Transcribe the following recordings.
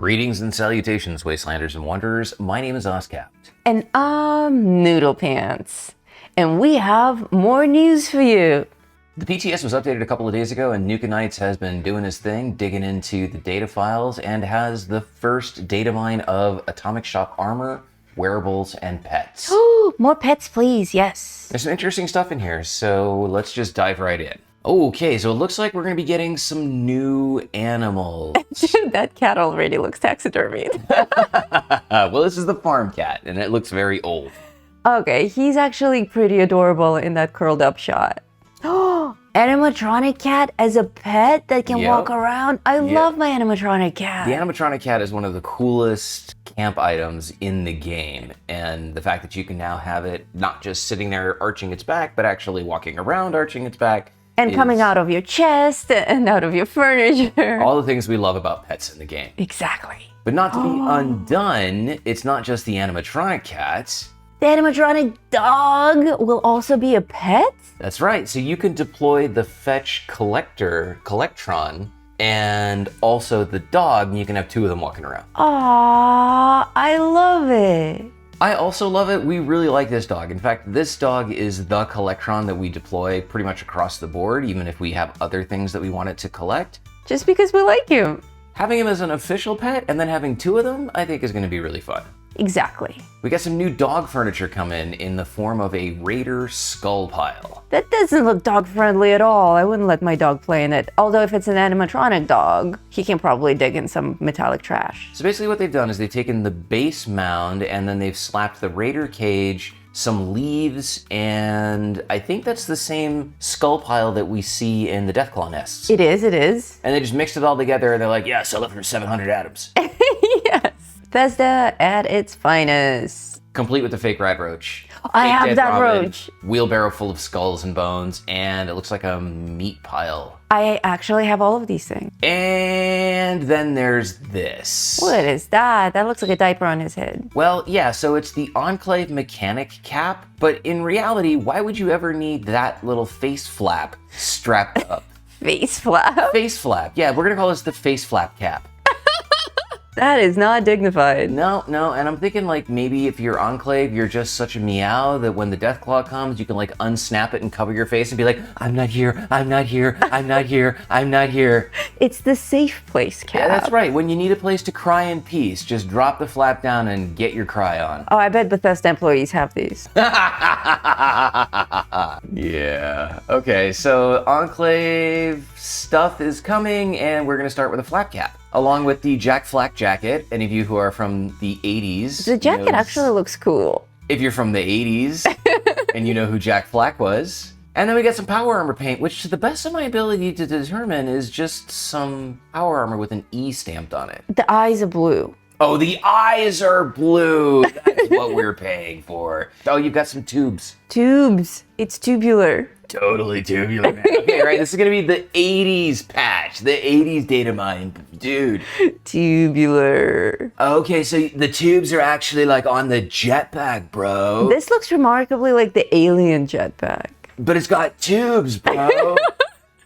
Greetings and salutations, Wastelanders and Wanderers. My name is Oskapt. And I'm Noodle Pants. And we have more news for you. The PTS was updated a couple of days ago, and Nukenites has been doing his thing, digging into the data files, and has the first data mine of atomic shock armor, wearables, and pets. Ooh, more pets, please. Yes. There's some interesting stuff in here, so let's just dive right in. Okay, so it looks like we're going to be getting some new animals. Dude, that cat already looks taxidermied. Well, this is the farm cat, and it looks very old. Okay, he's actually pretty adorable in that curled up shot. Animatronic cat as a pet that can walk around. I love my animatronic cat. The animatronic cat is one of the coolest camp items in the game, and the fact that you can now have it not just sitting there arching its back, but actually walking around arching its back. And coming out of your chest and out of your furniture. All the things we love about pets in the game. Exactly. But not to be undone, it's not just the animatronic cat. The animatronic dog will also be a pet? That's right. So you can deploy the fetch collectron, and also the dog, and you can have two of them walking around. Aww, I love it. I also love it. We really like this dog. In fact, this dog is the collectron that we deploy pretty much across the board, even if we have other things that we want it to collect. Just because we like him. Having him as an official pet and then having two of them, I think is going to be really fun. Exactly. We got some new dog furniture come in the form of a Raider skull pile. That doesn't look dog friendly at all. I wouldn't let my dog play in it. Although if it's an animatronic dog, he can probably dig in some metallic trash. So basically what they've done is they've taken the base mound and then they've slapped the Raider cage, some leaves, and I think that's the same skull pile that we see in the Deathclaw nests. It is, it is. And they just mixed it all together and they're like, yeah, sell it for 700 atoms. Yes. Bethesda at its finest. Complete with the fake rad roach. I Fake have dead that Robin, roach. Wheelbarrow full of skulls and bones, and it looks like a meat pile. I actually have all of these things. And then there's this. What is that? That looks like a diaper on his head. Well, yeah, so it's the Enclave mechanic cap, but in reality, why would you ever need that little face flap strapped up? Face flap? Face flap. Yeah, we're gonna call this the face flap cap. That is not dignified. No, and I'm thinking like maybe if you're Enclave, you're just such a meow that when the Deathclaw comes, you can like unsnap it and cover your face and be like, I'm not here, I'm not here, I'm not here, I'm not here. It's the safe place cap. Yeah, that's right. When you need a place to cry in peace, just drop the flap down and get your cry on. Oh, I bet Bethesda employees have these. Yeah. Okay, so Enclave stuff is coming, and we're gonna start with a flap cap. Along with the Jack Flack jacket. Any of you who are from the 80s. The jacket actually looks cool. If you're from the 80s and you know who Jack Flack was. And then we got some power armor paint, which to the best of my ability to determine is just some power armor with an E stamped on it. The eyes are blue. Oh, the eyes are blue. That's what we're paying for. Oh, you've got some tubes. Tubes. It's tubular. Totally tubular, man. Okay, right, this is gonna be the 80s patch, the 80s data mine, dude. Tubular. Okay, so the tubes are actually like on the jetpack, bro. This looks remarkably like the alien jetpack. But it's got tubes, bro.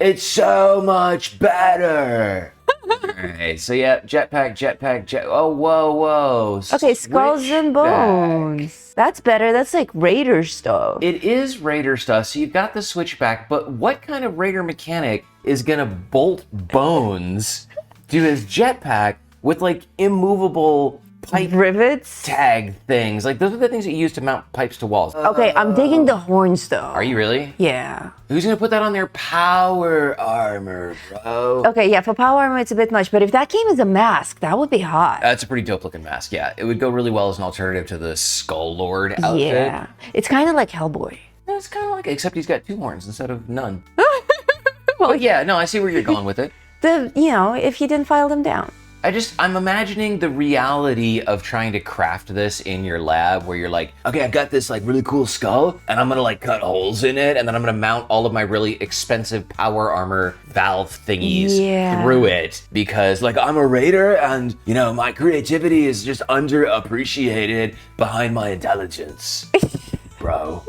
It's so much better. Alright, so yeah, jetpack, oh, whoa. Okay, skulls and bones. That's better. That's like Raider stuff. It is Raider stuff, so you've got the switchback, but what kind of Raider mechanic is gonna bolt bones to his jetpack with like immovable pipe rivets? Tag things? Like those are the things that you use to mount pipes to walls. Okay, I'm digging the horns though. Are you really? Yeah. Who's gonna put that on their power armor, bro? Okay, yeah, for power armor it's a bit much, but if that came as a mask, that would be hot. That's a pretty dope looking mask, yeah. It would go really well as an alternative to the Skull Lord outfit. Yeah, it's kind of like Hellboy. Yeah, it's kind of like it, except he's got two horns instead of none. Well, yeah, no, I see where you're going with it. If he didn't file them down. I'm imagining the reality of trying to craft this in your lab where you're like, okay, I've got this like really cool skull and I'm gonna like cut holes in it and then I'm gonna mount all of my really expensive power armor valve thingies through it because like I'm a raider and my creativity is just underappreciated behind my intelligence, bro.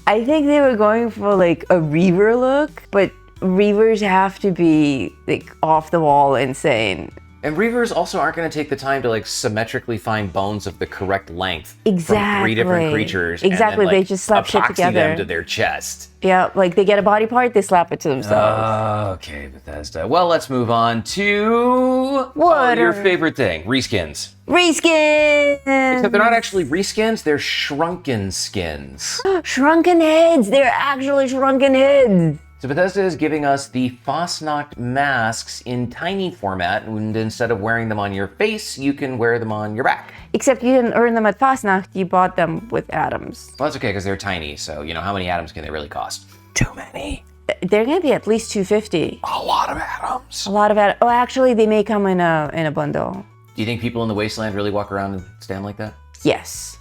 I think they were going for like a Reaver look, but Reavers have to be like off the wall insane. And reavers also aren't going to take the time to like symmetrically find bones of the correct length Exactly. from 3 different creatures. Exactly, and then, they just slap shit epoxy together. them to their chest. Yeah, like they get a body part, they slap it to themselves. Okay, Bethesda. Well, let's move on to your favorite thing, reskins. Reskins! Except they're not actually reskins, they're shrunken skins. Shrunken heads! They're actually shrunken heads! So Bethesda is giving us the Fasnacht masks in tiny format, and instead of wearing them on your face, you can wear them on your back. Except you didn't earn them at Fasnacht, you bought them with atoms. Well, that's okay, because they're tiny, so, you know, how many atoms can they really cost? Too many. They're gonna be at least 250. A lot of atoms. A lot of atoms. Oh, actually, they may come in a bundle. Do you think people in the wasteland really walk around and stand like that? Yes.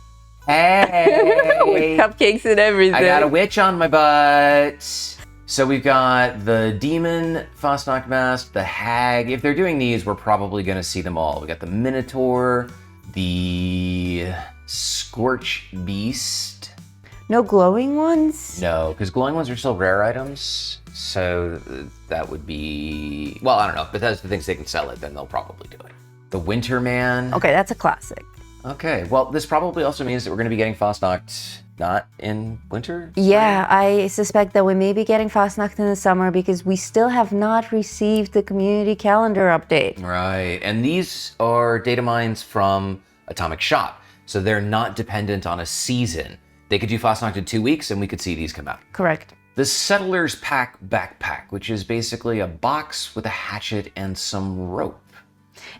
Hey! With cupcakes and everything. I got a witch on my butt. So we've got the demon Fasnacht mask, the hag. If they're doing these, we're probably going to see them all. We got the minotaur, the scorch beast. No glowing ones? No, because glowing ones are still rare items. So that would be, well, I don't know. If Bethesda thinks they can sell it, then they'll probably do it. The winter man. Okay, that's a classic. Okay, well, this probably also means that we're going to be getting Fasnacht not in winter? Yeah, I suspect that we may be getting Fasnacht in the summer because we still have not received the community calendar update. Right, and these are data mines from Atomic Shop, so they're not dependent on a season. They could do Fasnacht in 2 weeks and we could see these come out. Correct. The Settler's Pack backpack, which is basically a box with a hatchet and some rope.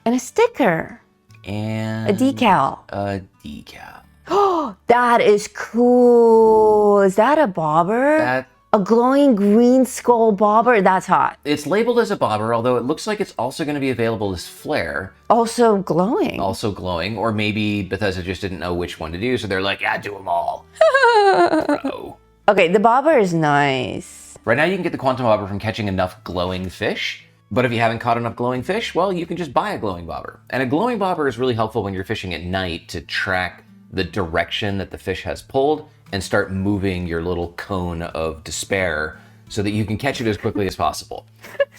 And a sticker. And a decal. A decal. Oh, that is cool. Is that a bobber? A glowing green skull bobber? That's hot. It's labeled as a bobber, although it looks like it's also going to be available as Flair. Also glowing. Also glowing, or maybe Bethesda just didn't know which one to do, so they're like, yeah, do them all. Bro. Okay, the bobber is nice. Right now you can get the quantum bobber from catching enough glowing fish, but if you haven't caught enough glowing fish, well, you can just buy a glowing bobber. And a glowing bobber is really helpful when you're fishing at night to track the direction that the fish has pulled and start moving your little cone of despair so that you can catch it as quickly as possible.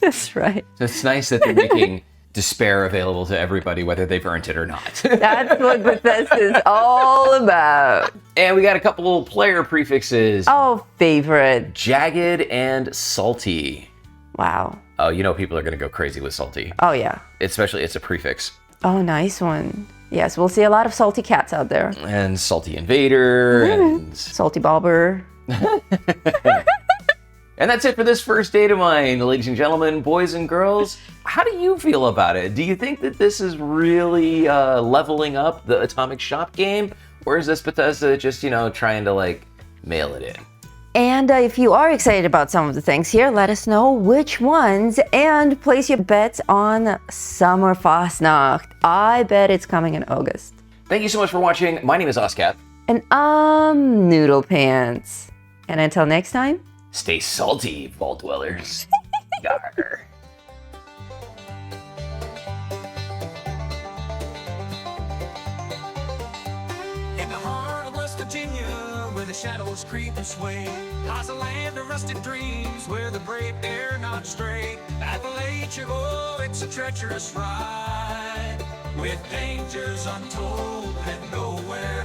That's right. So it's nice that they're making despair available to everybody, whether they've earned it or not. That's what Bethesda is all about. And we got a couple player prefixes. Oh, favorite. Jagged and salty. Wow. Oh, you know people are going to go crazy with salty. Oh, yeah. Especially, it's a prefix. Oh, nice one. Yes, we'll see a lot of salty cats out there. And salty invader and salty bobber. And that's it for this first data mine, ladies and gentlemen, boys and girls. How do you feel about it? Do you think that this is really leveling up the Atomic Shop game? Or is this Bethesda just, you know, trying to like mail it in? And if you are excited about some of the things here, let us know which ones and place your bets on Summer Fasnacht. I bet it's coming in August. Thank you so much for watching. My name is oskapt. And I'm Noodle Pants. And until next time, stay salty, vault dwellers. Yarr. In the heart of West Virginia, where the shadows creep and sway, lies a land of rusted dreams, where the brave dare not stray. Appalachia, oh, it's a treacherous ride, with dangers untold and nowhere